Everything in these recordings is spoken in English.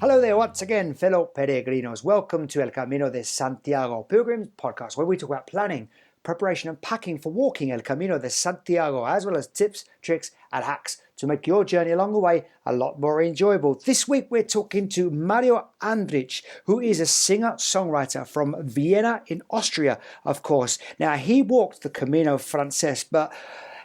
Hello there once again, fellow peregrinos. Welcome to El Camino de Santiago Pilgrims podcast, where we talk about planning, preparation and packing for walking El Camino de Santiago, as well as tips, tricks and hacks to make your journey along the way a lot more enjoyable. This week we're talking to Mario Andrich, who is a singer-songwriter from Vienna in Austria, of course. Now, he walked the Camino Frances, but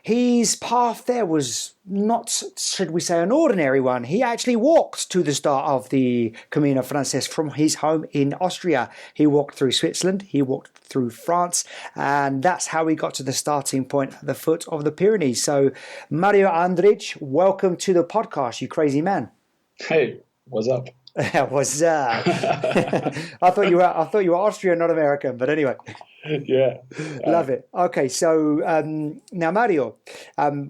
his path there was not, should we say, an ordinary one. He actually walked to the start of the Camino Frances from his home in Austria. He walked through Switzerland, he walked through France, and that's how he got to the starting point at the foot of the Pyrenees. So, Mario Andrich, welcome to the podcast, you crazy man. Hey, what's up? What's up? I thought you were Austrian, not American, but anyway. Yeah. Love it. Okay, so now Mario,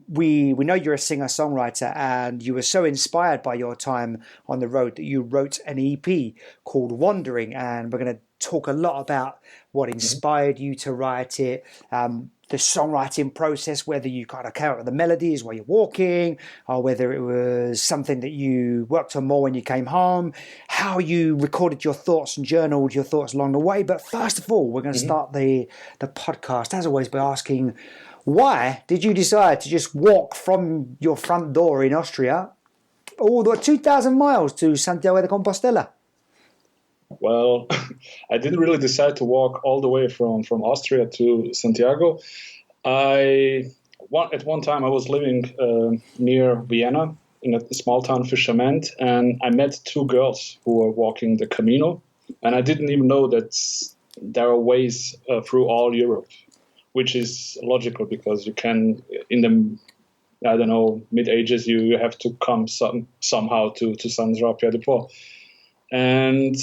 we know you're a singer-songwriter, and you were so inspired by your time on the road that you wrote an EP called Wandering, and we're going to talk a lot about what inspired you to write it, the songwriting process, whether you kind of came up with the melodies while you're walking, or whether it was something that you worked on more when you came home, how you recorded your thoughts and journaled your thoughts along the way. But first of all, we're going to start the podcast, as always, by asking, why did you decide to just walk from your front door in Austria all the 2,000 miles to Santiago de Compostela? Well, I didn't really decide to walk all the way from Austria to Santiago. At one time I was living near Vienna in a small town Fisherman, and I met two girls who were walking the Camino, and I didn't even know that there are ways through all Europe, which is logical because you can, in the mid ages, you have to come somehow to San Jean-Pierre-de-Port. And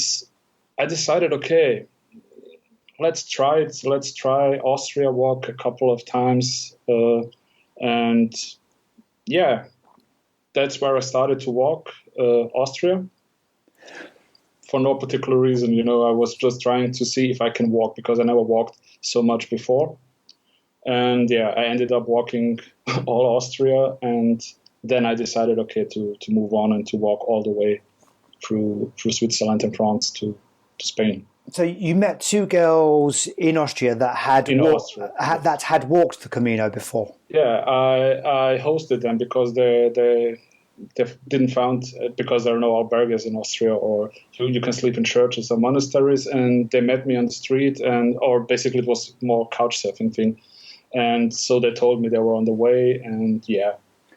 I decided, okay, let's try it. Let's try Austria, walk a couple of times. And yeah, that's where I started to walk Austria. For no particular reason, I was just trying to see if I can walk because I never walked so much before. And yeah, I ended up walking all Austria. And then I decided, okay, to move on and to walk all the way through Switzerland and France to Spain. So you met two girls in Austria that had walked the Camino before. Yeah, I hosted them because they didn't found, because there are no albergues in Austria, or you can sleep in churches or monasteries, and they met me on the street, or basically it was more couch surfing thing, and so they told me they were on the way, and yeah.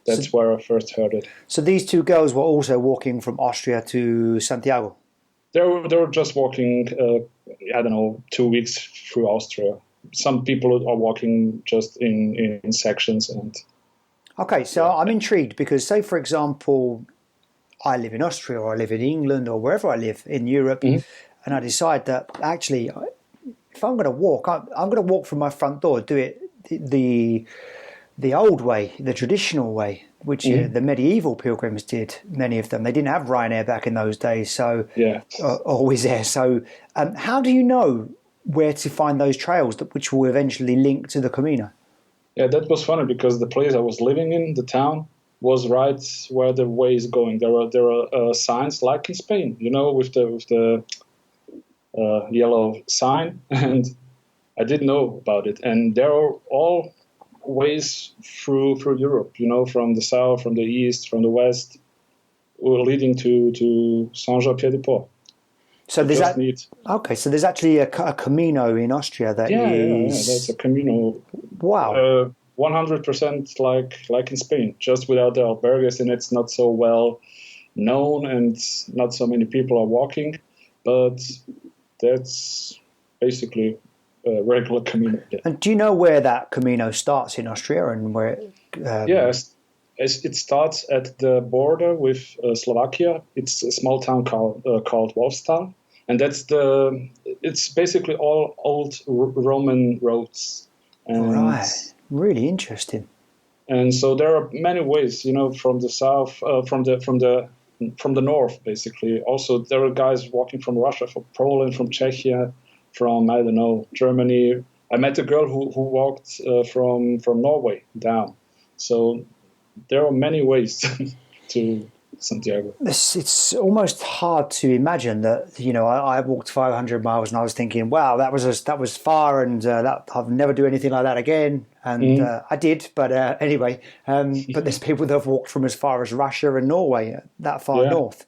That's where I first heard it. So these two girls were also walking from Austria to Santiago? They were just walking, 2 weeks through Austria. Some people are walking just in sections. Okay, so I'm intrigued because, say, for example, I live in Austria or I live in England or wherever I live in Europe, and I decide that actually, if I'm going to walk, I'm going to walk from my front door, do it the old way, the traditional way, which the medieval pilgrims did, many of them. They didn't have Ryanair back in those days, so always there. So how do you know where to find those trails which will eventually link to the Camino? Yeah, that was funny because the place I was living in, the town, was right where the way is going. There are signs like in Spain, with the yellow sign, and I didn't know about it. And there are all ways through Europe, from the south, from the east, from the west, leading to San Jean-Pierre-de-Port. So there's so there's actually a Camino in Austria that is... Yeah, that's a Camino. Wow. 100% like in Spain, just without the albergues, and it's not so well known, and not so many people are walking, but that's basically regular Camino. Yeah. And do you know where that Camino starts in Austria and where? Yes, it starts at the border with Slovakia. It's a small town called Wolfstal, and it's basically all old Roman roads. And, right, really interesting. And so there are many ways, from the south, from the north, basically. Also, there are guys walking from Russia, from Poland, from Czechia, from, Germany. I met a girl who walked from Norway down. So there are many ways to Santiago. It's almost hard to imagine that, I walked 500 miles and I was thinking, wow, that was far, and that I'll never do anything like that again. And I did, but anyway, but there's people that have walked from as far as Russia and Norway, that far Yeah. north.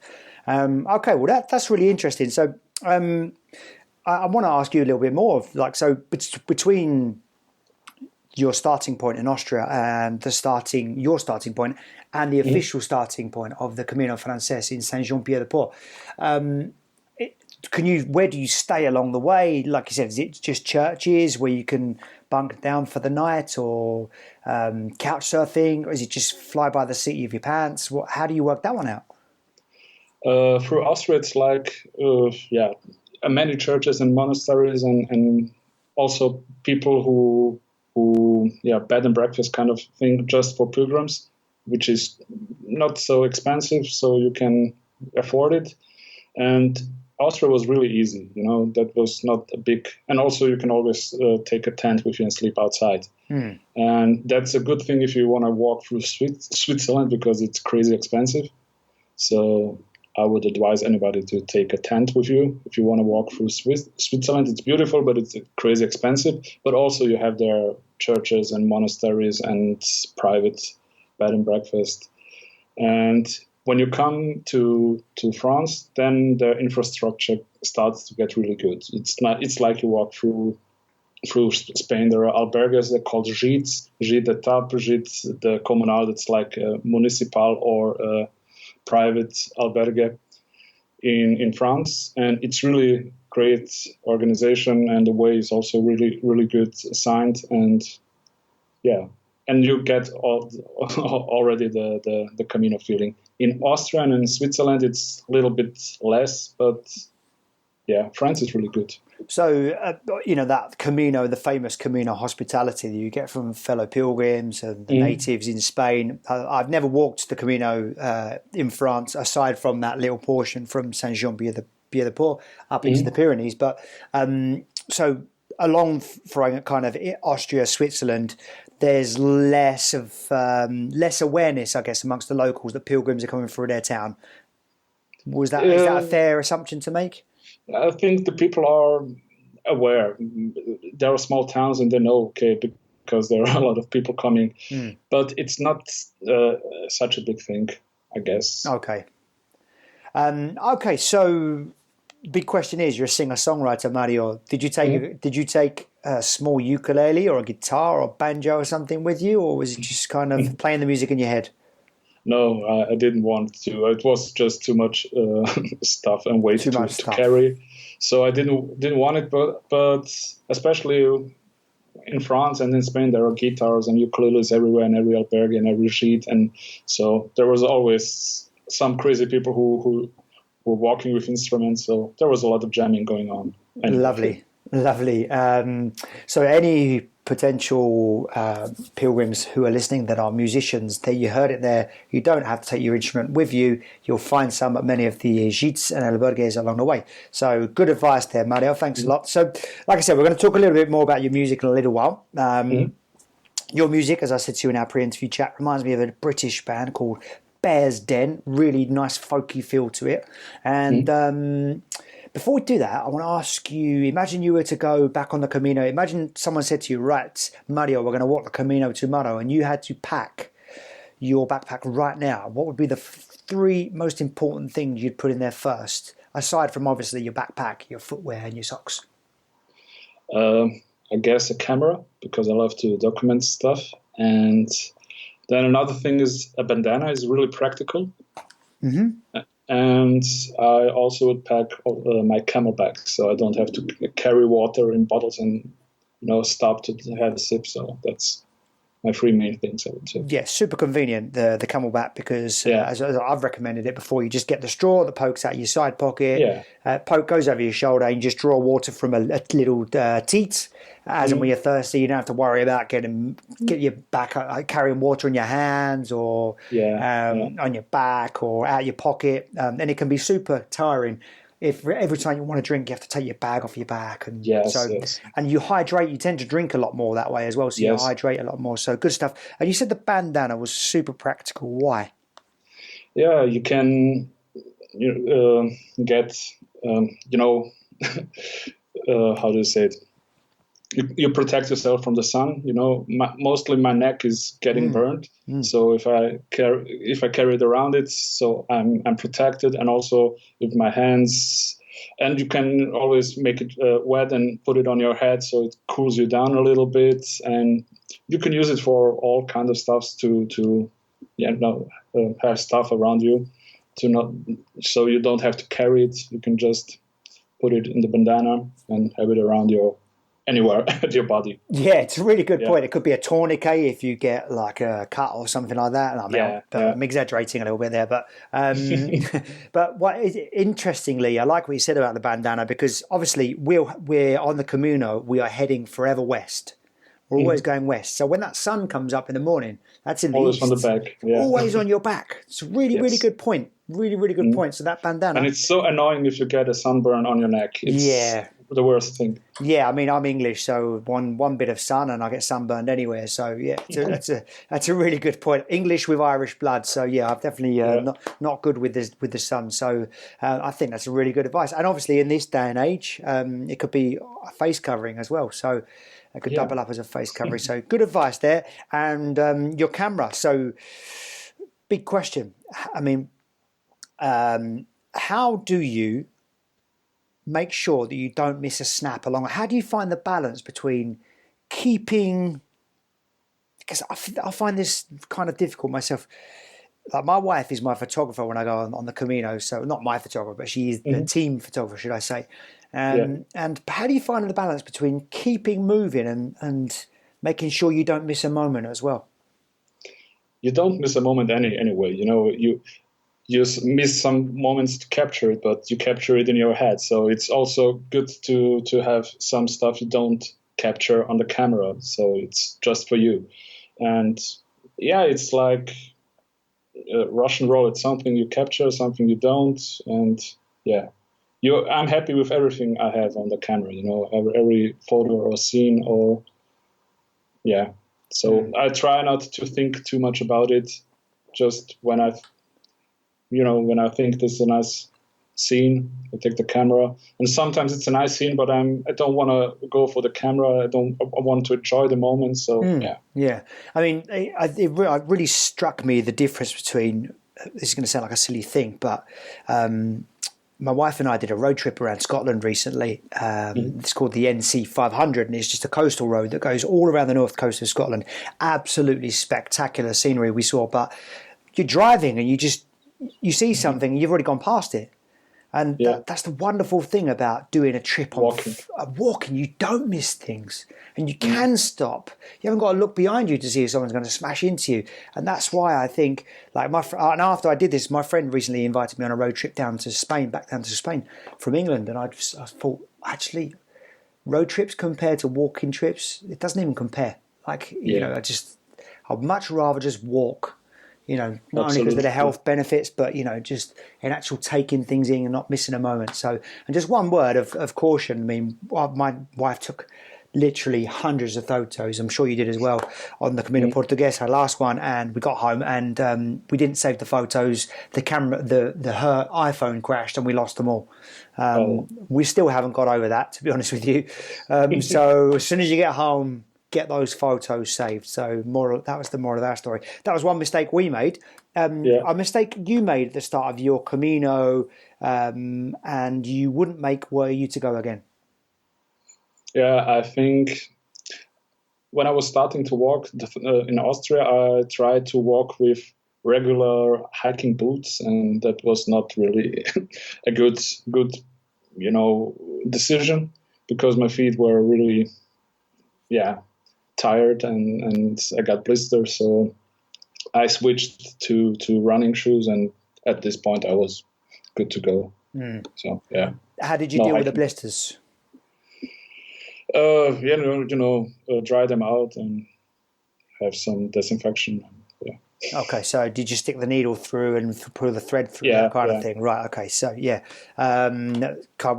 Okay, well that's really interesting. So I want to ask you a little bit more of between your starting point in Austria and your starting point and the official starting point of the Camino Frances in Saint-Jean-Pied-de-Port. Where do you stay along the way? Like you said, is it just churches where you can bunk down for the night, or couch surfing, or is it just fly by the seat of your pants? How do you work that one out? Through Austria, it's like, many churches and monasteries, and also people who bed and breakfast kind of thing just for pilgrims, which is not so expensive, so you can afford it. And Austria was really easy, that was not a big, and also you can always take a tent with you and sleep outside. And that's a good thing if you want to walk through Switzerland, because it's crazy expensive. So I would advise anybody to take a tent with you if you want to walk through Switzerland. It's beautiful, but it's crazy expensive. But also you have there churches and monasteries and private bed and breakfast. And when you come to France, then the infrastructure starts to get really good. It's like you walk through Spain. There are albergues, they're called gîtes, gîte d'étape, gîte de communal. That's like a municipal or a private albergue in France, and it's really great organization, and the way is also really, really good signed, and you get already the Camino feeling. In Austria and in Switzerland, it's a little bit less, but France is really good. So, that Camino, the famous Camino hospitality that you get from fellow pilgrims and the natives in Spain. I've never walked the Camino in France, aside from that little portion from Saint-Jean-Pied-de-Port up into the Pyrenees. But so along for kind of Austria, Switzerland, there's less awareness, I guess, amongst the locals that pilgrims are coming through their town. Is that a fair assumption to make? I think the people are aware. There are small towns and they know, because there are a lot of people coming. But it's not such a big thing, I guess. Okay. So big question is, you're a singer-songwriter, Mario. Did you take a small ukulele or a guitar or banjo or something with you, or was it just kind of playing the music in your head? No, I didn't want to. It was just too much stuff and weight to carry. So I didn't want it. But especially in France and in Spain, there are guitars and ukuleles everywhere, in every albergue and every sheet. And so there was always some crazy people who were walking with instruments. So there was a lot of jamming going on. Lovely. So any potential pilgrims who are listening that are musicians, that you heard it there, you don't have to take your instrument with you. You'll find some at many of the gîtes and albergues along the way. So good advice there, Mario. Thanks a lot. So like I said, we're going to talk a little bit more about your music in a little while. Your music, as I said to you in our pre-interview chat, reminds me of a British band called Bear's Den. Really nice folky feel to it. And before we do that, I want to ask you, imagine you were to go back on the Camino. Imagine someone said to you, right, Mario, we're going to walk the Camino tomorrow, and you had to pack your backpack right now. What would be the three most important things you'd put in there first, aside from obviously your backpack, your footwear, and your socks? I guess a camera, because I love to document stuff. And then another thing is a bandana is really practical. And I also would pack my camelback, so I don't have to carry water in bottles and stop to have a sip. So that's my three main things, I would say. Yeah, super convenient, the camelback, because as I've recommended it before, you just get the straw that pokes out your side pocket, goes over your shoulder, and you just draw water from a little teat. As and when you're thirsty, you don't have to worry about get your back carrying water in your hands or on your back or out your pocket, and it can be super tiring. If every time you want to drink, you have to take your bag off your back, and and you hydrate. You tend to drink a lot more that way as well, so you hydrate a lot more. So good stuff. And you said the bandana was super practical. Why? yeah, you can get how do you say it? You protect yourself from the sun. Mostly my neck is getting burned. So if I carry it around it, so I'm protected, and also with my hands. And you can always make it wet and put it on your head, so it cools you down a little bit. And you can use it for all kinds of stuffs to have stuff around you, so you don't have to carry it. You can just put it in the bandana and have it around anywhere at your body. Yeah, it's a really good point. It could be a tourniquet if you get like a cut or something like that. I'm exaggerating a little bit there, but interestingly, I like what you said about the bandana, because obviously we're on the Camino. We are heading forever west. We're always going west. So when that sun comes up in the morning, that's in the always east. on the back. Yeah. Always on your back. It's a really good point. Really good point. So that bandana. And it's so annoying if you get a sunburn on your neck. It's the worst thing. Yeah, I mean, I'm English, so one bit of sun and I get sunburned anywhere. So yeah, that's a really good point. English with Irish blood. So yeah, I'm definitely not good with the sun. So I think that's a really good advice. And obviously in this day and age, it could be a face covering as well. So it could double up as a face covering. So good advice there. And your camera. So big question. I mean, how do you make sure that you don't miss a snap along? How do you find the balance between keeping, because I find this kind of difficult myself. Like, my wife is my photographer when I go on the Camino, so not my photographer, but she is the team photographer, should I say. And how do you find the balance between keeping moving and making sure you don't miss a moment as well? You don't miss a moment anyway. You miss some moments to capture it, but you capture it in your head. So it's also good to have some stuff you don't capture on the camera. So it's just for you. And yeah, it's like Russian roulette. It's something you capture, something you don't. And yeah, I'm happy with everything I have on the camera, every photo or scene So I try not to think too much about it. Just when I think this is a nice scene, I take the camera. And sometimes it's a nice scene, but I don't want to go for the camera. I want to enjoy the moment. So yeah. I mean, it really struck me the difference between. This is going to sound like a silly thing, but my wife and I did a road trip around Scotland recently. It's called the NC 500, and it's just a coastal road that goes all around the north coast of Scotland. Absolutely spectacular scenery we saw, but you're driving and you see something and you've already gone past it. And that's the wonderful thing about doing a trip on walking. You don't miss things, and you can stop. You haven't got to look behind you to see if someone's going to smash into you. And that's why I think, like and after I did this, my friend recently invited me on a road trip back down to Spain from England. And I thought, actually, road trips compared to walking trips, it doesn't even compare. Like, I'd much rather just walk. Not only because of the health benefits, but, just in actual taking things in and not missing a moment. So, and just one word of caution. I mean, my wife took literally hundreds of photos. I'm sure you did as well on the Camino Portugues, our last one. And we got home and we didn't save the photos. The camera, her iPhone crashed and we lost them all. We still haven't got over that, to be honest with you. So as soon as you get home, get those photos saved. So that was the moral of our story. That was one mistake we made. A mistake you made at the start of your Camino, and you wouldn't make were you to go again. Yeah, I think when I was starting to walk in Austria, I tried to walk with regular hiking boots, and that was not really a good decision, because my feet were really tired and I got blisters, so I switched to running shoes, and at this point I was good to go. So yeah. How did you deal with the blisters? Dry them out and have some disinfection. Okay, so did you stick the needle through and pull the thread through, that kind of thing? Right. Okay, so we've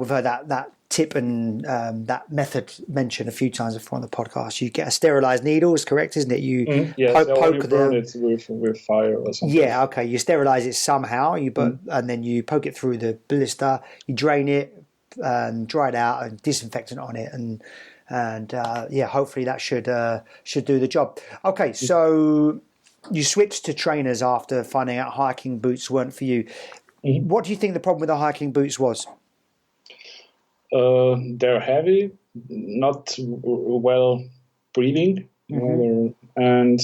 heard that tip and that method mentioned a few times before on the podcast. You get a sterilized needle, is correct, isn't it? You Yes, or poke you burn it with fire or something. Yeah, okay. You sterilize it somehow. And then you poke it through the blister. You drain it and dry it out and disinfectant on it, and hopefully that should do the job. Okay, so you switched to trainers after finding out hiking boots weren't for you. What do you think the problem with the hiking boots was? They're heavy, not well breathing, and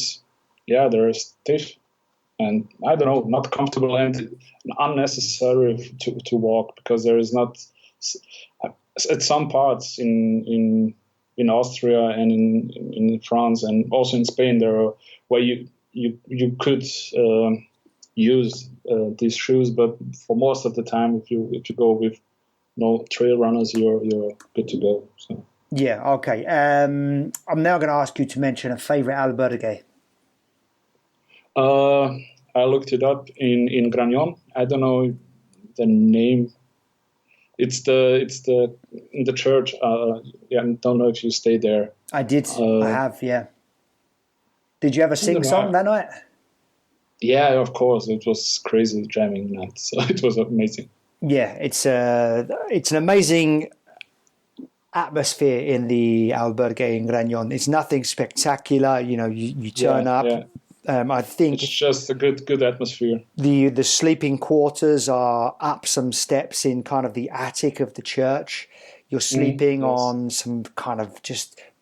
they're stiff, and I don't know, not comfortable and unnecessary to walk, because there is not at some parts in Austria and in France and also in Spain there are where you could use these shoes, but for most of the time, if you go with no trail runners, you're good to go. So. Yeah, okay. I'm now going to ask you to mention a favorite albergue. I looked it up in Gragnon. I don't know the name. It's the in the church. I don't know if you stayed there. I did. I have. Yeah. Did you ever sing song that night? Yeah, of course. It was crazy jamming night. So it was amazing. Yeah, it's an amazing atmosphere in the albergue in Gragnon. It's nothing spectacular. You turn up. Yeah. I think it's just a good atmosphere. The sleeping quarters are up some steps in kind of the attic of the church. You're sleeping on some kind of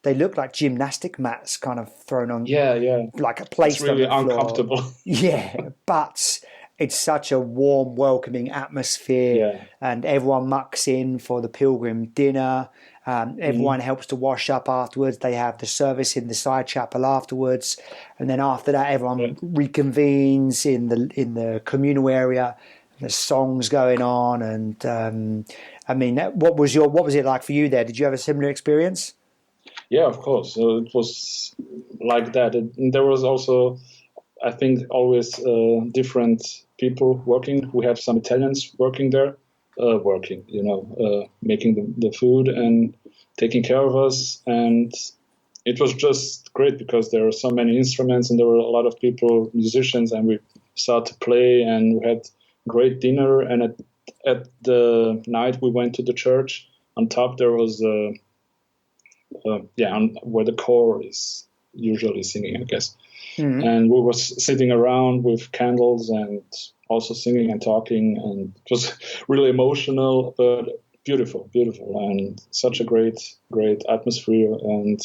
they look like gymnastic mats kind of thrown on. Yeah. Like a place. It's really uncomfortable. Yeah, but it's such a warm, welcoming atmosphere, and everyone mucks in for the pilgrim dinner. Everyone helps to wash up afterwards. They have the service in the side chapel afterwards, and then after that, everyone reconvenes in the communal area. There's songs going on, and what was it like for you there? Did you have a similar experience? Yeah, of course. It was like that. And there was also, I think, always different people working. We have some Italians working there, making the food and taking care of us. And it was just great because there were so many instruments and there were a lot of people, musicians, and we started to play and we had great dinner. And at the night we went to the church. On top there was where the choir is usually singing, I guess. And we were sitting around with candles and also singing and talking, and it was really emotional, but beautiful, and such a great atmosphere, and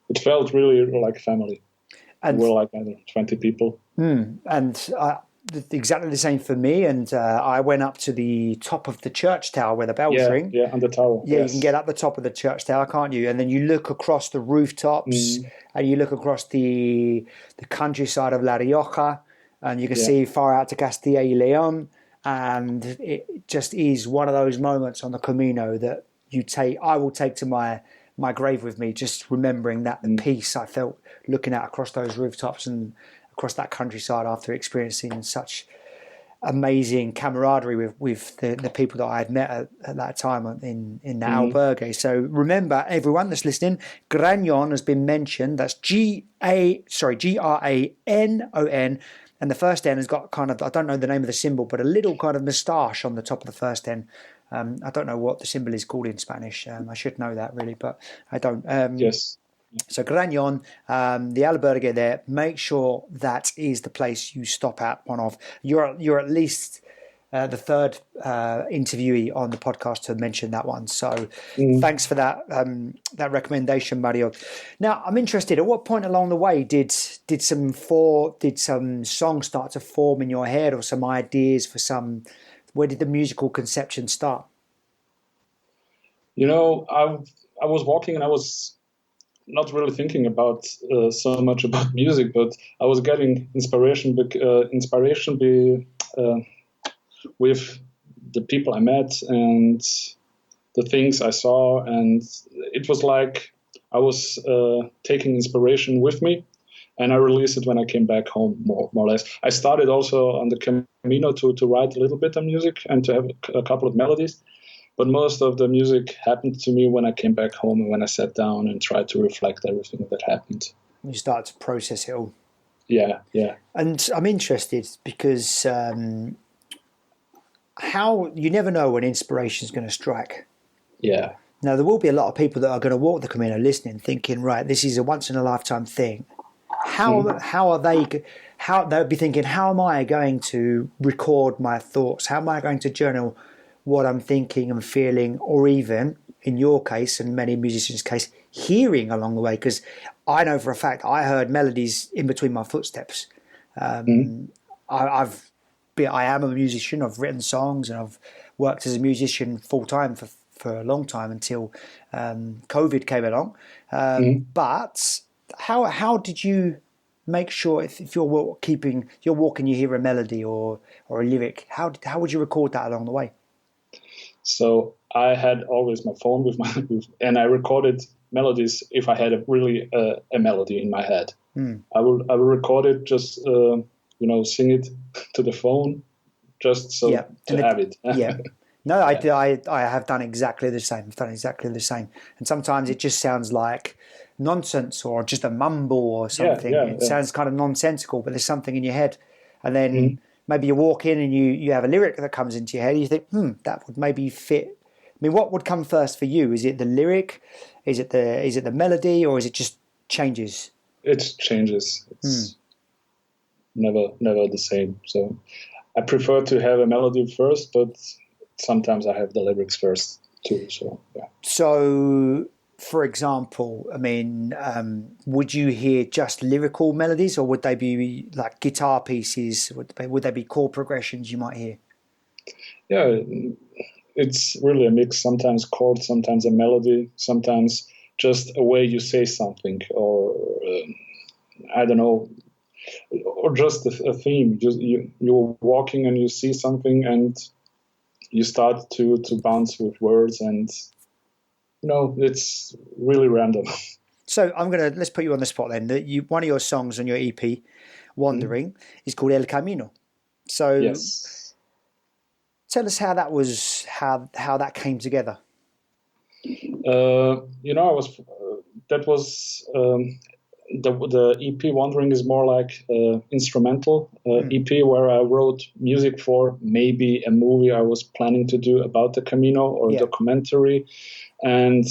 it felt really like family. And we were like 20 people. And exactly the same for me, and I went up to the top of the church tower where the bells ring. Yeah, on the tower. Yeah, yes. You can get up the top of the church tower, can't you? And then you look across the rooftops, and you look across the countryside of La Rioja, and you can see far out to Castilla y León, and it just is one of those moments on the Camino that I will take to my grave with me, just remembering that the peace I felt looking out across those rooftops and across that countryside after experiencing such amazing camaraderie with the people that I had met at that time in the albergue. So remember, everyone that's listening, Gragnon has been mentioned. That's Granon, and the first N has got kind of, I don't know the name of the symbol, but a little kind of moustache on the top of the first N. I don't know what the symbol is called in Spanish. I should know that really, but I don't. Yes. So Gragnon, the albergue there, make sure that is the place you stop at one of. You're at least the third interviewee on the podcast to mention that one. So thanks for that recommendation, Mario. Now I'm interested, at what point along the way did some songs start to form in your head, or some ideas for where did the musical conception start? I was walking and I was not really thinking about so much about music, but I was getting inspiration with the people I met and the things I saw, and it was like I was taking inspiration with me, and I released it when I came back home, more or less. I started also on the Camino to write a little bit of music and to have a couple of melodies, But most of the music happened to me when I came back home and when I sat down and tried to reflect everything that happened. You start to process it all. Yeah. And I'm interested because how you never know when inspiration is going to strike. Yeah. Now, there will be a lot of people that are going to walk the Camino listening, thinking, right, this is a once in a lifetime thing. How they'll be thinking, how am I going to record my thoughts? How am I going to journal what I'm thinking and feeling, or even in your case and many musicians' case, hearing along the way? Because I know for a fact I heard melodies in between my footsteps. I am a musician. I've written songs and I've worked as a musician full time for a long time until COVID came along. But how did you make sure if you're walking, you hear a melody or a lyric? How would you record that along the way? So I had always my phone and I recorded melodies if I had a melody in my head. I will record it, just sing it to the phone, just so to have it. Yeah. No, I have done exactly the same. I've done exactly the same. And sometimes it just sounds like nonsense or just a mumble or something. It sounds kind of nonsensical, but there's something in your head. And then maybe you walk in and you have a lyric that comes into your head. And you think, that would maybe fit. I mean, what would come first for you? Is it the lyric? Is it the melody, or is it just changes? It changes. It's never the same. So I prefer to have a melody first, but sometimes I have the lyrics first too. So yeah. So, for example, I mean, would you hear just lyrical melodies, or would they be like guitar pieces? Would they be chord progressions you might hear? Yeah, it's really a mix. Sometimes chords, sometimes a melody, sometimes just a way you say something, or I don't know, or just a theme. Just you're walking and you see something and you start to bounce with words, and it's really random. So let's put you on the spot then. One of your songs on your EP, Wandering, is called El Camino. So yes. Tell us how that came together. The EP Wandering is more like instrumental EP where I wrote music for maybe a movie I was planning to do about the Camino, or a documentary. And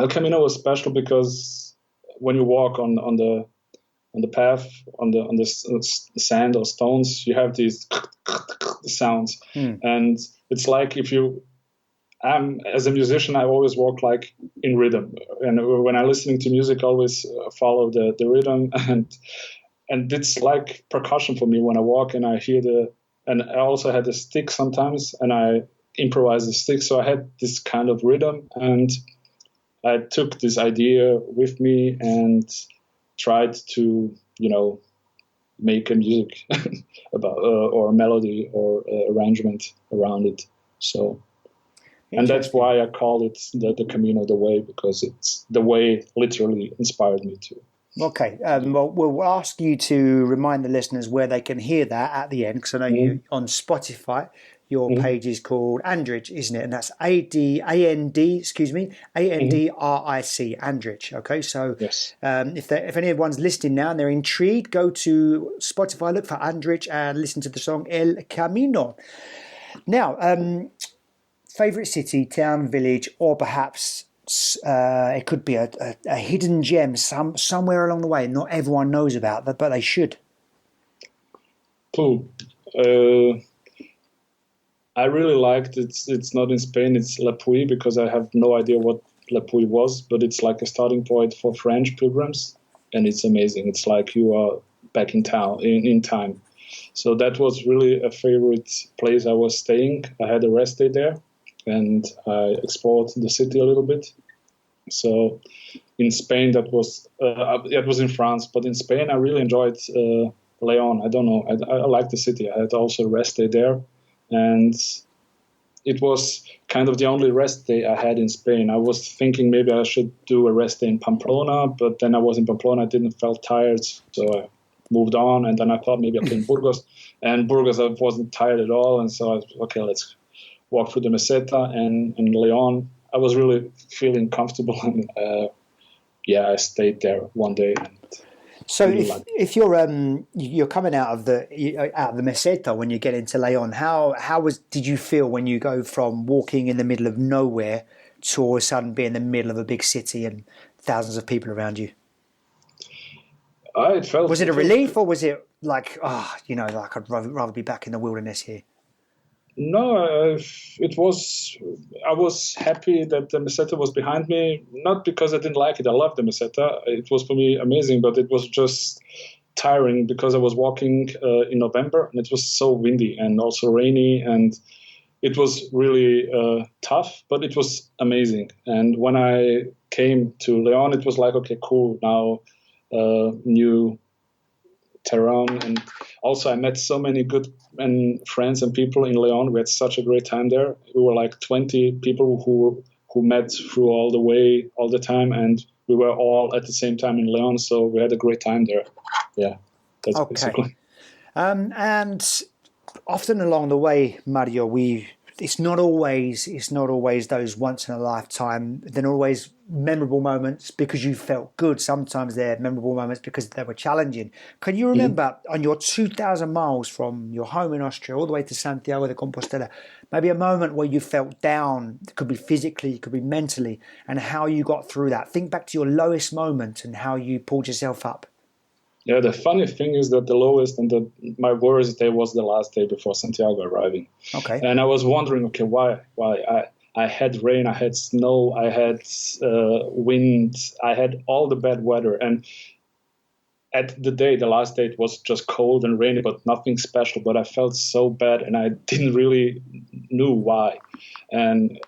El Camino was special because when you walk on the path, on the sand or stones, you have these sounds, and it's like as a musician, I always walk like in rhythm, and when I'm listening to music, I always follow the rhythm, and it's like percussion for me when I walk, and I hear and I also had a stick sometimes, and I improvise the stick, so I had this kind of rhythm, and I took this idea with me and tried to make a music about or a melody or arrangement around it. So. And that's why I call it the Camino, the way, because it's the way literally inspired me to. Okay. Well, we'll ask you to remind the listeners where they can hear that at the end, because I know you on Spotify, your page is called Andric, isn't it? And that's Andric, Andric. Okay. So yes. If anyone's listening now and they're intrigued, go to Spotify, look for Andric and listen to the song El Camino. Now, favorite city, town, village, or perhaps it could be a hidden gem somewhere along the way not everyone knows about, but they should. I really liked it. It's not in Spain, it's La Puy, because I have no idea what La Puy was, but it's like a starting point for French pilgrims, and it's amazing. It's like you are back in town, in time. So that was really a favorite place I was staying. I had a rest day there, and I explored the city a little bit. So in Spain, it was in France, but in Spain, I really enjoyed Leon. I don't know. I like the city. I had also a rest day there, and it was kind of the only rest day I had in Spain. I was thinking maybe I should do a rest day in Pamplona, but then I was in Pamplona. I didn't feel tired, so I moved on, and then I thought maybe in Burgos, and Burgos I wasn't tired at all, and so I was okay. walk through the Meseta and Leon. I was really feeling comfortable, and I stayed there one day. And so really if you're coming out of the Meseta when you get into Leon, did you feel when you go from walking in the middle of nowhere to all of a sudden be in the middle of a big city and thousands of people around you? Was it a relief, or was it like, like I'd rather be back in the wilderness here? No, it was. I was happy that the Meseta was behind me. Not because I didn't like it. I loved the Meseta. It was for me amazing, but it was just tiring because I was walking in November and it was so windy and also rainy, and it was really tough. But it was amazing. And when I came to Leon, it was like, okay, cool. Now new terrain, and also I met so many good friends and people in Leon. We had such a great time there. We were like 20 people who met through all the time, and we were all at the same time in Leon, so we had a great time there. Yeah, that's okay. basically. And often along the way, Mario, it's not always those once in a lifetime. They're not always memorable moments because you felt good. Sometimes they're memorable moments because they were challenging. Can you remember on your 2,000 miles from your home in Austria all the way to Santiago de Compostela, maybe a moment where you felt down? It could be physically, it could be mentally, and how you got through that. Think back to your lowest moment and how you pulled yourself up. Yeah, the funny thing is that the lowest and my worst day was the last day before Santiago arriving. Okay. And I was wondering, okay, why? I had rain, I had snow, I had wind, I had all the bad weather. And at the last day, it was just cold and rainy, but nothing special. But I felt so bad, and I didn't really knew why. And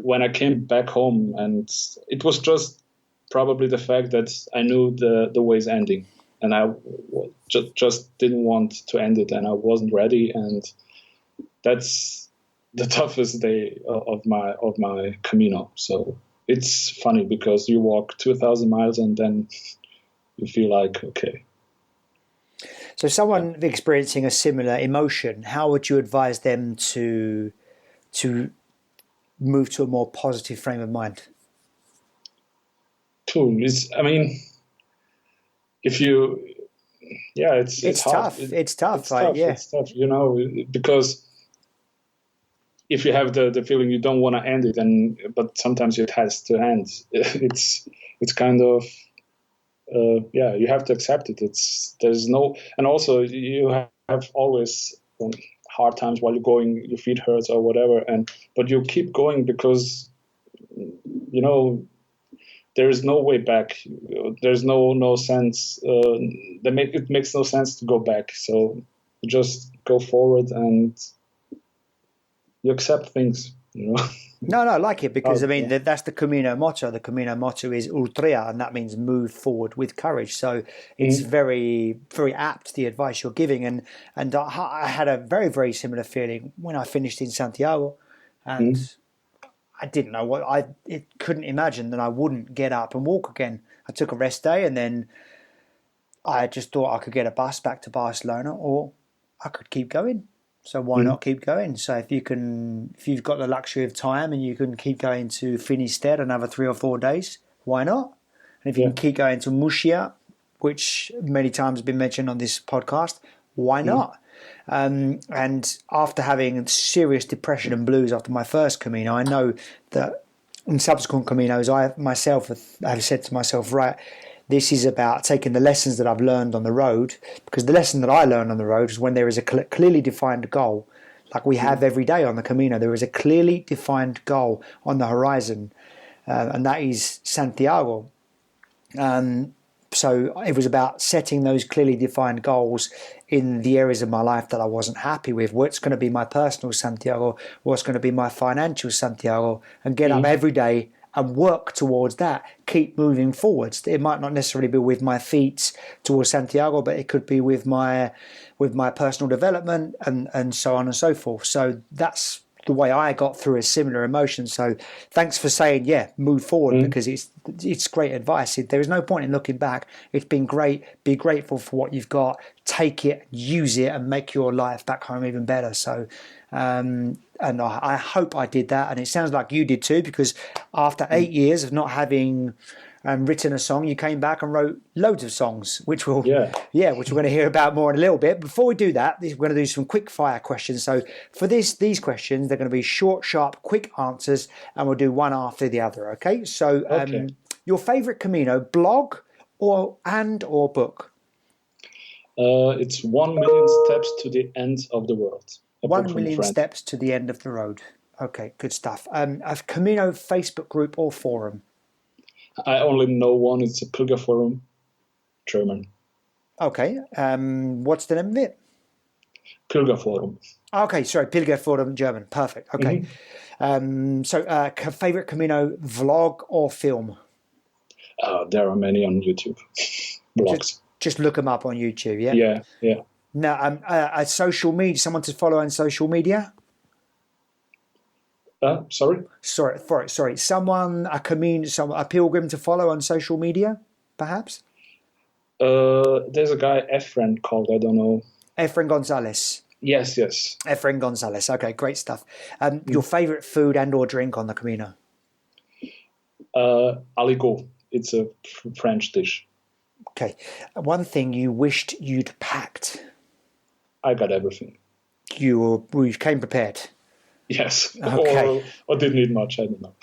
when I came back home, and it was just probably the fact that I knew the way's ending. And I just didn't want to end it, and I wasn't ready. And that's the toughest day of my Camino. So it's funny because you walk 2,000 miles and then you feel like, okay. So someone experiencing a similar emotion, how would you advise them to move to a more positive frame of mind? If you, it's tough. hard. It's tough, right? Yeah. It's tough, because if you have the feeling you don't want to end it, but sometimes it has to end. It's kind of, you have to accept it. And also you have always hard times while you're going, your feet hurts or whatever, but you keep going because, there is no way back. There's no sense. It makes no sense to go back. So you just go forward and you accept things. No, I like it because that's the Camino motto. The Camino motto is Ultria, and that means move forward with courage. So it's very, very apt, the advice you're giving. And I had a very, very similar feeling when I finished in Santiago, and I didn't know couldn't imagine that I wouldn't get up and walk again. I took a rest day, and then I just thought I could get a bus back to Barcelona, or I could keep going. So why not keep going? So if you've got the luxury of time and you can keep going to Finisterre another 3 or 4 days, why not? And if you can keep going to Murcia, which many times has been mentioned on this podcast, why not? And after having serious depression and blues after my first Camino, I know that in subsequent Caminos, I myself have said to myself, right, this is about taking the lessons that I've learned on the road, because the lesson that I learned on the road is when there is a clearly defined goal, like we have every day on the Camino, there is a clearly defined goal on the horizon, and that is Santiago. So it was about setting those clearly defined goals in the areas of my life that I wasn't happy with. What's going to be my personal Santiago? What's going to be my financial Santiago? And get up every day and work towards that. Keep moving forwards. It might not necessarily be with my feet towards Santiago, but it could be with my personal development and so on and so forth. So that's the way I got through a similar emotion. So thanks for saying, move forward, because it's great advice. There is no point in looking back. It's been great. Be grateful for what you've got. Take it, use it, and make your life back home even better. So, and I hope I did that. And it sounds like you did too, because after 8 years of not having written a song, you came back and wrote loads of songs, which we're going to hear about more in a little bit. Before we do that, we're going to do some quick fire questions. So for these questions, they're going to be short, sharp, quick answers, and we'll do one after the other. Okay. So your favorite Camino, blog or book? It's 1 million steps to the end of the world. 1 million steps to the end of the road. Okay, good stuff. A Camino Facebook group or forum? I only know one. It's a Pilgerforum, German. Okay. What's the name of it? Pilgerforum. Okay, sorry, Pilgerforum, German. Perfect. Okay. So, favorite Camino vlog or film? There are many on YouTube. Blogs. Just look them up on YouTube. Yeah. Yeah. Now, a social media. Someone to follow on social media. Sorry. Someone, a pilgrim to follow on social media, perhaps. There's a guy, Efren, called, I don't know. Efren Gonzalez. Yes. Efren Gonzalez. Okay, great stuff. Your favorite food and or drink on the Camino? Aligot. It's a French dish. Okay. One thing you wished you'd packed? I got everything. You came prepared? Yes. Okay. Or didn't need much, I don't know.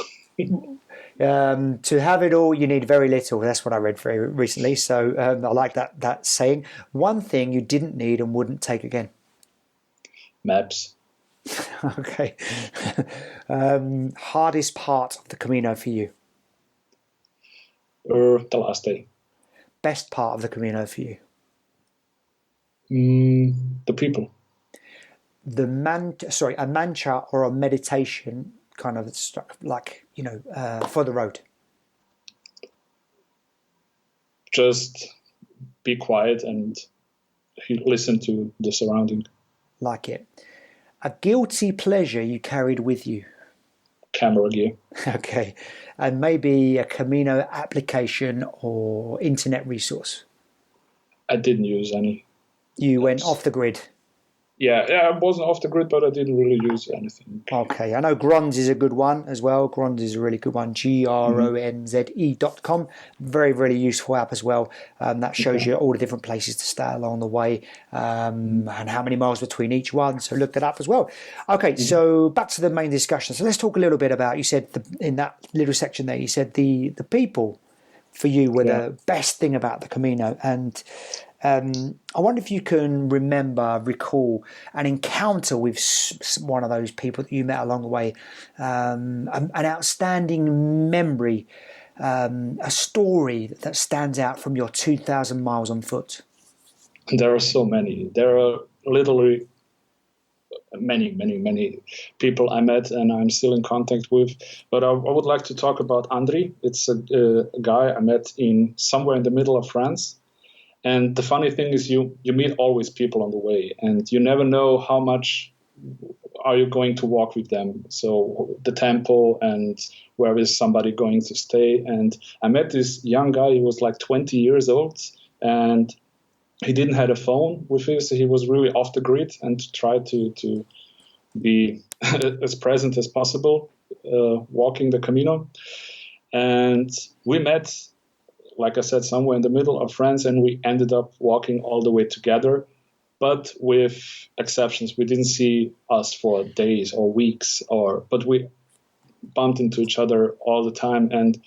To have it all, you need very little. That's what I read very recently. So I like that saying. One thing you didn't need and wouldn't take again? Maps. Okay. Hardest part of the Camino for you? The last day. Best part of the Camino for you? The people. A mantra or a meditation kind of like, for the road? Just be quiet and listen to the surrounding. Like it. A guilty pleasure you carried with you? Camera gear. Okay. And maybe a Camino application or internet resource? I didn't use any. You went off the grid? Yeah, I wasn't off the grid, but I didn't really use anything. Okay, I know Gronz is a good one as well. Gronz is a really good one. GRONZE.com. Very, very useful app as well. That shows you all the different places to stay along the way and how many miles between each one. So look that up as well. Okay, so back to the main discussion. So let's talk a little bit about, you said in that little section there, you said the people for you were the best thing about the Camino. And I wonder if you can recall an encounter with one of those people that you met along the way, an outstanding memory, a story that stands out from your 2,000 miles on foot. There are so many. There are literally many people I met and I'm still in contact with. But I would like to talk about Austri. It's a guy I met somewhere in the middle of France. And the funny thing is you meet always people on the way and you never know how much are you going to walk with them. So the temple and where is somebody going to stay. And I met this young guy, he was like 20 years old and he didn't have a phone with him. So he was really off the grid and tried to be as present as possible walking the Camino. And we met, like I said, somewhere in the middle of France, and we ended up walking all the way together, but with exceptions. We didn't see us for days or weeks, but we bumped into each other all the time, and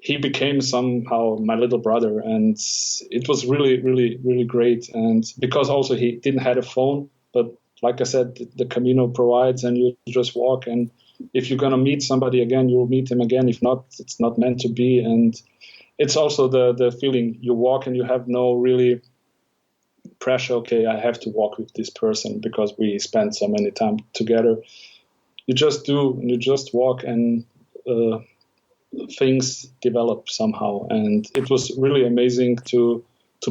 he became somehow my little brother, and it was really, really, really great. And because also he didn't have a phone, but like I said, the Camino provides, and you just walk, and if you're going to meet somebody again, you'll meet him again. If not, it's not meant to be. And it's also the feeling you walk and you have no really pressure. Okay, I have to walk with this person because we spent so many time together. You just do, and you just walk, and things develop somehow. And it was really amazing to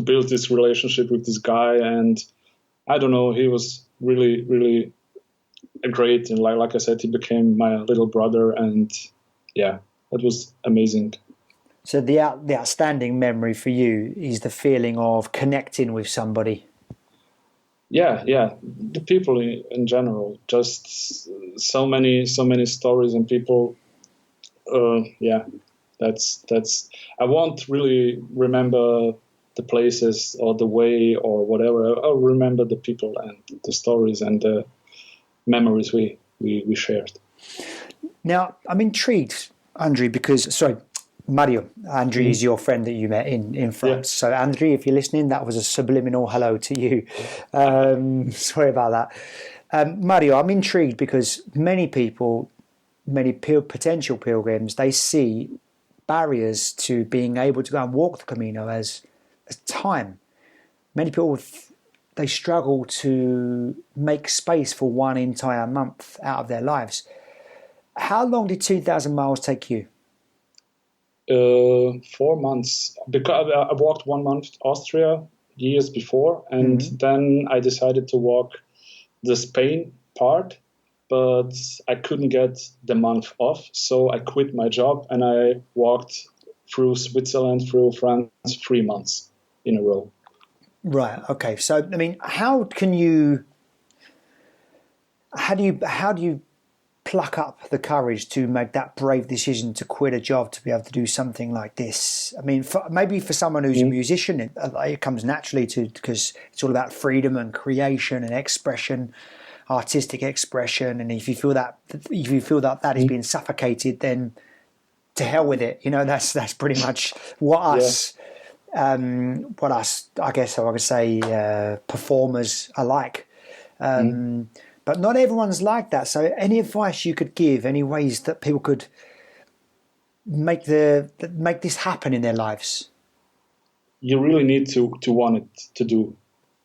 build this relationship with this guy. And I don't know, he was really, really great. And like I said, he became my little brother, and yeah, that was amazing. So the outstanding memory for you is the feeling of connecting with somebody. Yeah, the people in general, just so many stories and people. Yeah, that's I won't really remember the places or the way or whatever. I'll remember the people and the stories and the memories we shared. Now, I'm intrigued, Andriy, because, sorry, Mario, Andriy is your friend that you met in France. So, Andriy, if you're listening, that was a subliminal hello to you. Sorry about that. Mario, I'm intrigued because many people, many potential pilgrims, they see barriers to being able to go and walk the Camino as time. Many people, they struggle to make space for one entire month out of their lives. How long did 2,000 miles take you? 4 months, because I walked 1 month Austria years before, and then I decided to walk the Spain part, but I couldn't get the month off, so I quit my job and I walked through Switzerland, through France, 3 months in a row. Right. Okay. So, I mean, how do you pluck up the courage to make that brave decision to quit a job to be able to do something like this? I mean, maybe for someone who's a musician, it comes naturally because it's all about freedom and creation and expression, artistic expression. And if you feel that is being suffocated, then to hell with it. You know, that's pretty much what us, I guess I would say, performers are like. But not everyone's like that. So any advice you could give, any ways that people could make this happen in their lives? You really need to want it to do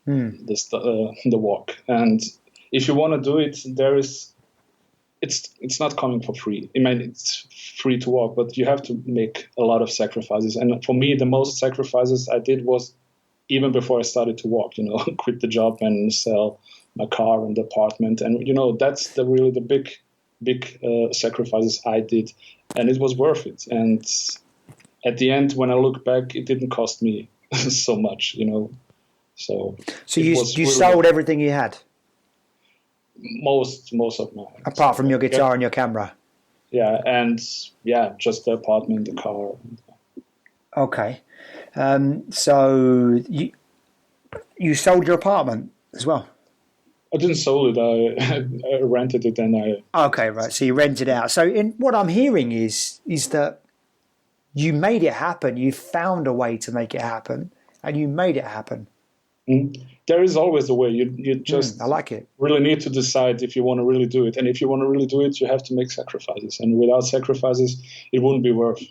this the walk. And if you want to do it, it's not coming for free. I mean, it's free to walk, but you have to make a lot of sacrifices. And for me, the most sacrifices I did was even before I started to walk, quit the job and sell my car and the apartment. And, that's really the big sacrifices I did. And it was worth it. And at the end, when I look back, it didn't cost me so much, So you really sold everything you had? Most of my... Apart from your guitar and your camera? Yeah, and just the apartment, the car. Okay. So you sold your apartment as well? I didn't sell it. I rented it, and I... Okay, right. So you rented out. So what I'm hearing is that you made it happen. You found a way to make it happen, and you made it happen. There is always a way. You just I like it. Really need to decide if you want to really do it. And if you want to really do it, you have to make sacrifices. And without sacrifices, it wouldn't be worth,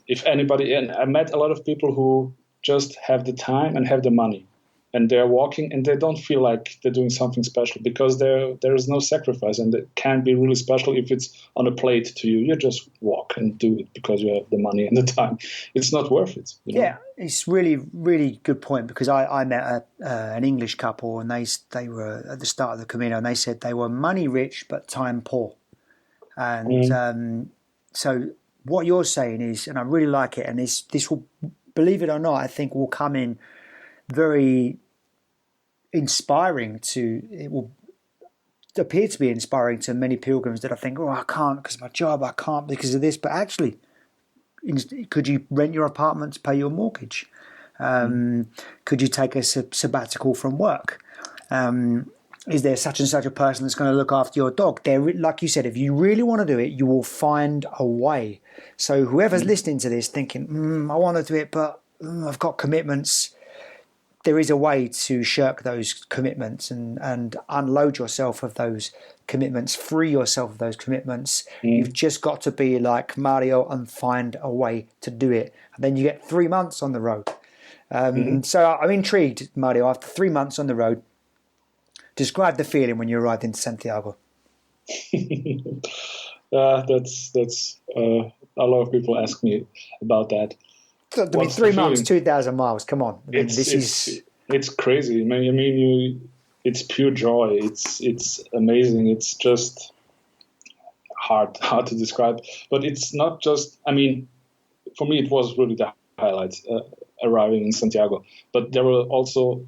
If anybody... And I met a lot of people who just have the time and have the money. And they're walking and they don't feel like they're doing something special because there is no sacrifice, and it can't be really special if it's on a plate to you. You just walk and do it because you have the money and the time. It's not worth it. Yeah, it's really, really good point, because I met an English couple, and they were at the start of the Camino, and they said they were money rich but time poor. And so what you're saying is, and I really like it, and this will, believe it or not, I think will come in very inspiring it will appear to be inspiring to many pilgrims that I think, I can't because of my job, I can't because of this. But actually, could you rent your apartment to pay your mortgage? Could you take a sabbatical from work? Is there such and such a person that's going to look after your dog? Like you said, if you really want to do it, you will find a way. So whoever's listening to this thinking, I want to do it, but I've got commitments, there is a way to shirk those commitments and unload yourself of those commitments, free yourself of those commitments. You've just got to be like Mario and find a way to do it. And then you get 3 months on the road. So I'm intrigued, Mario, after 3 months on the road, describe the feeling when you arrived in Santiago. That's a lot of people ask me about that. I mean, 3 months, 2,000 miles. Come on. It's crazy. I mean, it's pure joy. It's amazing. It's just hard to describe. But it's not just. I mean, for me, it was really the highlight arriving in Santiago. But there were also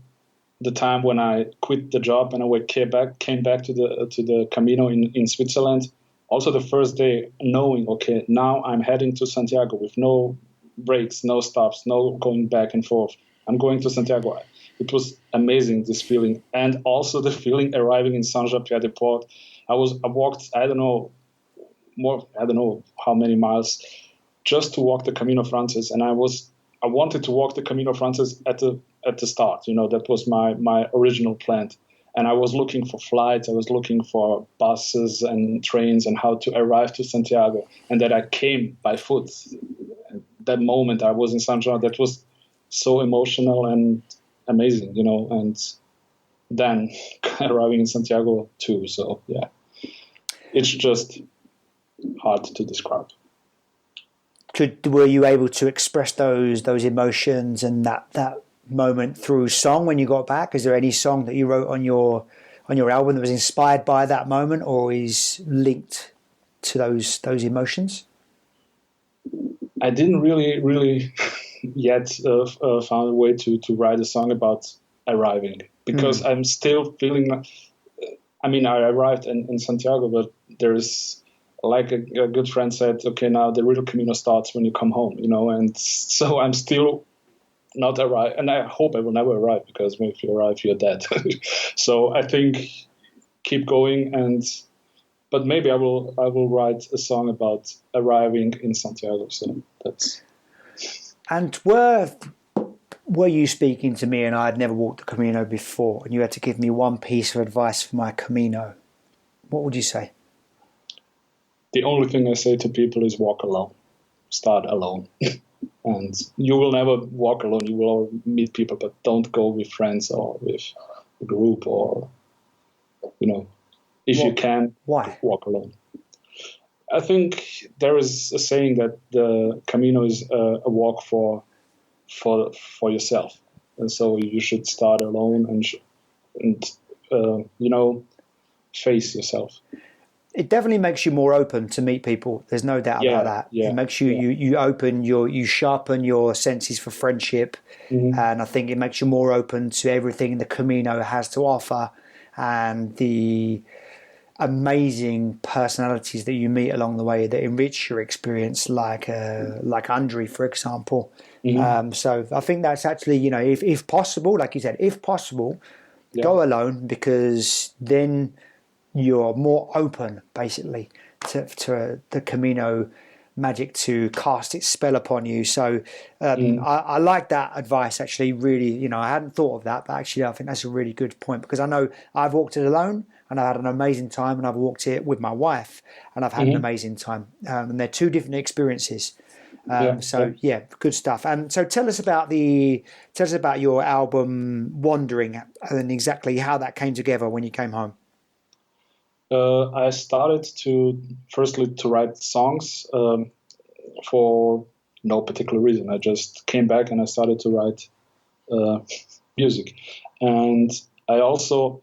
the time when I quit the job and I came back to the Camino in Switzerland. Also, the first day, knowing, okay, now I'm heading to Santiago with no breaks, no stops, no going back and forth. I'm going to Santiago. It was amazing, this feeling. And also the feeling arriving in Saint-Jean-Pied-de-Port. I walked, I don't know how many miles just to walk the Camino Frances. And I wanted to walk the Camino Frances at the start. That was my original plan. And I was looking for flights. I was looking for buses and trains and how to arrive to Santiago. And that I came by foot. That moment I was in Saint-Jean, that was so emotional and amazing, And then arriving in Santiago too. So yeah, it's just hard to describe. Were you able to express those emotions and that moment through song when you got back? Is there any song that you wrote on your album that was inspired by that moment or is linked to those emotions? I didn't really yet found a way to write a song about arriving because I'm still feeling. I mean, I arrived in Santiago, but there is, like a good friend said, okay, now the real Camino starts when you come home, and so I'm still not arrived, and I hope I will never arrive because if you arrive, you're dead. So I think keep going, but maybe I will write a song about arriving in Santiago. So that's. And were you speaking to me and I had never walked the Camino before, and you had to give me one piece of advice for my Camino? What would you say? The only thing I say to people is walk alone. Start alone. And you will never walk alone. You will meet people, but don't go with friends or with a group or, if you can, why? Walk alone. I think there is a saying that the Camino is a walk for yourself. And so you should start alone and face yourself. It definitely makes you more open to meet people. There's no doubt about that. Yeah, it makes you open you sharpen your senses for friendship, and I think it makes you more open to everything the Camino has to offer, and the amazing personalities that you meet along the way that enrich your experience, like Austri, for example. So I think that's actually, if possible, like you said, if possible, go alone, because then you're more open, basically, to the Camino magic to cast its spell upon you. So I like that advice, actually, really. I hadn't thought of that, but actually I think that's a really good point, because I know I've walked it alone and I've had an amazing time, and I've walked it with my wife and I've had an amazing time. And they're two different experiences. Good stuff. And so tell us about your album Wandering and exactly how that came together when you came home. I started to write songs for no particular reason. I just came back and I started to write music. And I also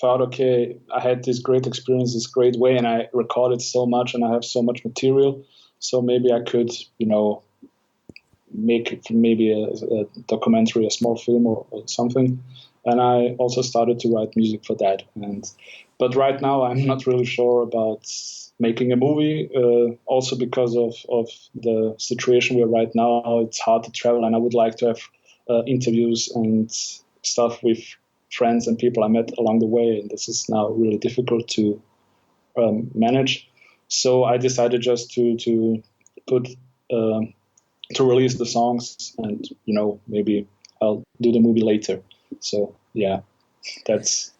thought, okay, I had this great experience, this great way, and I recorded so much and I have so much material. So maybe I could, make maybe a documentary, a small film or something. And I also started to write music for that. But right now I'm not really sure about making a movie, also because of the situation we're right now. It's hard to travel, and I would like to have interviews and stuff with friends and people I met along the way, and this is now really difficult to manage. So I decided just to put to release the songs, and maybe I'll do the movie later. So yeah, that's.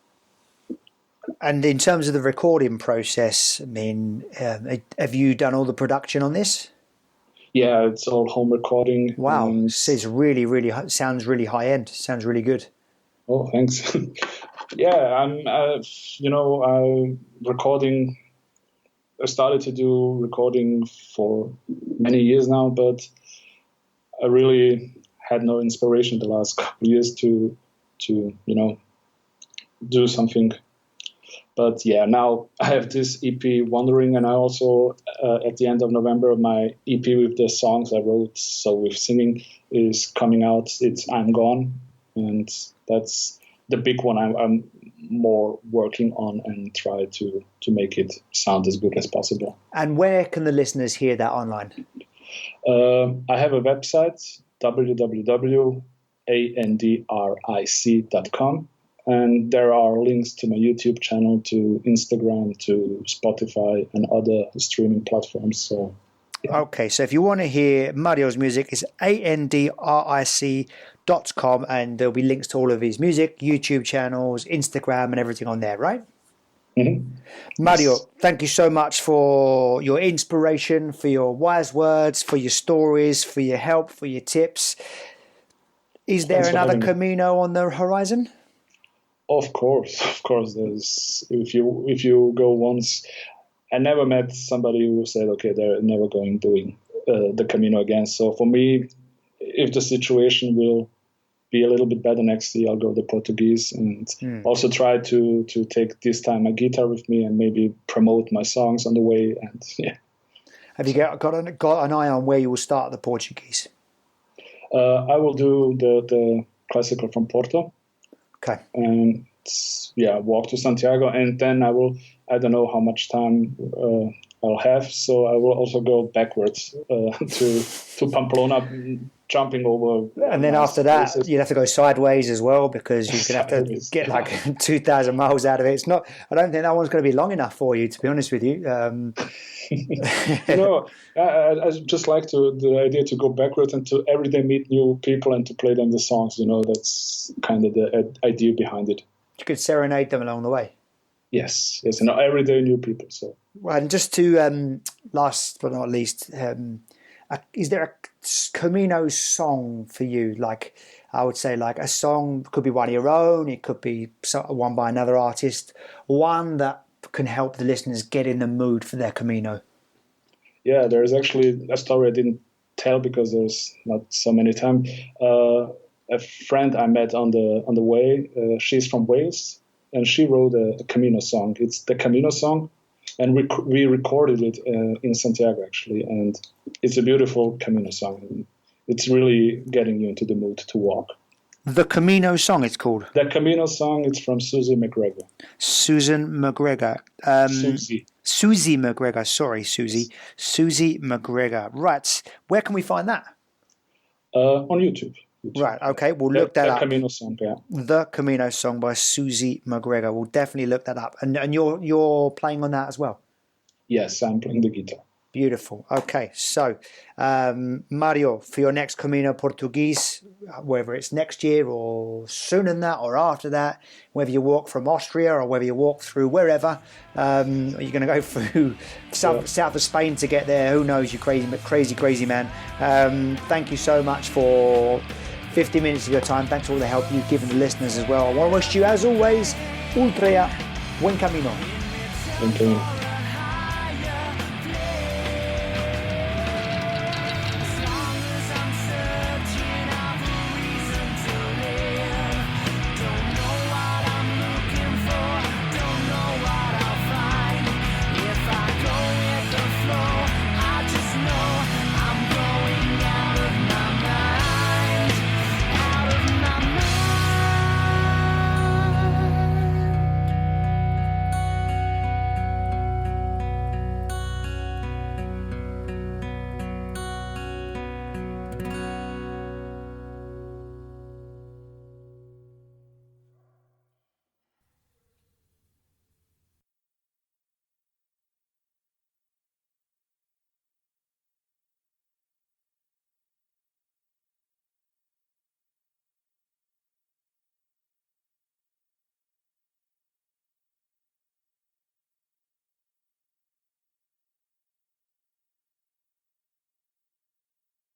And in terms of the recording process, I mean, have you done all the production on this? Yeah, it's all home recording. Wow, it's really sounds really high end. Sounds really good. Oh, thanks. Yeah, I'm recording. I started to do recording for many years now, but I really had no inspiration the last couple of years to do something. But yeah, now I have this EP, Wandering, and I also, at the end of November, my EP with the songs I wrote, so with singing, is coming out. It's I'm Gone, and that's the big one I'm more working on and try to make it sound as good as possible. And where can the listeners hear that online? I have a website, www.andric.com. And there are links to my YouTube channel, to Instagram, to Spotify, and other streaming platforms. So, yeah. Okay, so if you want to hear Mario's music, it's andric.com, and there'll be links to all of his music, YouTube channels, Instagram, and everything on there, right? Mm-hmm. Mario, Yes. thank you so much for your inspiration, for your wise words, for your stories, for your help, for your tips. Is there Thanks for another having me. Camino on the horizon? Of course. There's if you go once, I never met somebody who said, okay, they're never doing the Camino again. So for me, if the situation will be a little bit better next year, I'll go the Portuguese, and also try to take this time a guitar with me and maybe promote my songs on the way. And yeah. Have you got an eye on where you will start the Portuguese? I will do the classical from Porto. Okay. And walk to Santiago, and then I don't know how much time I'll have, so I will also go backwards to Pamplona, jumping over. And then after that, you'd have to go sideways as well, because you're going to have to get like 2,000 miles out of it. I don't think that one's going to be long enough for you, to be honest with you. I just like the idea to go backwards and to every day meet new people and to play them the songs. That's kind of the idea behind it. You could serenade them along the way. Yes, and every day new people. So, well, and just to last but not least, is there a Camino song for you? Like, I would say, like a song could be one of your own. It could be one by another artist. One that can help the listeners get in the mood for their Camino. Yeah, there's actually a story I didn't tell because there's not so many time. A friend I met on the way, she's from Wales, and she wrote a Camino song. It's the Camino song, and we recorded it in Santiago, actually, and it's a beautiful Camino song. It's really getting you into the mood to walk. The Camino song, it's called? The Camino song, it's from Susie McGregor. Susan McGregor. Susie McGregor, sorry, Susie. Susie McGregor. Right, where can we find that? On YouTube. Right, okay, we'll look that up. The Camino song, yeah. The Camino song by Susie McGregor. We'll definitely look that up. And you're playing on that as well? Yes, I'm playing the guitar. Beautiful. Okay, so Mario, for your next Camino Portuguese, whether it's next year or sooner than that or after that, whether you walk from Austria or whether you walk through wherever, you're going to go through south of Spain to get there. Who knows, you crazy man. Thank you so much for 50 minutes of your time. Thanks for all the help you've given the listeners as well. I want to wish you, as always, ultra buen camino. Thank you.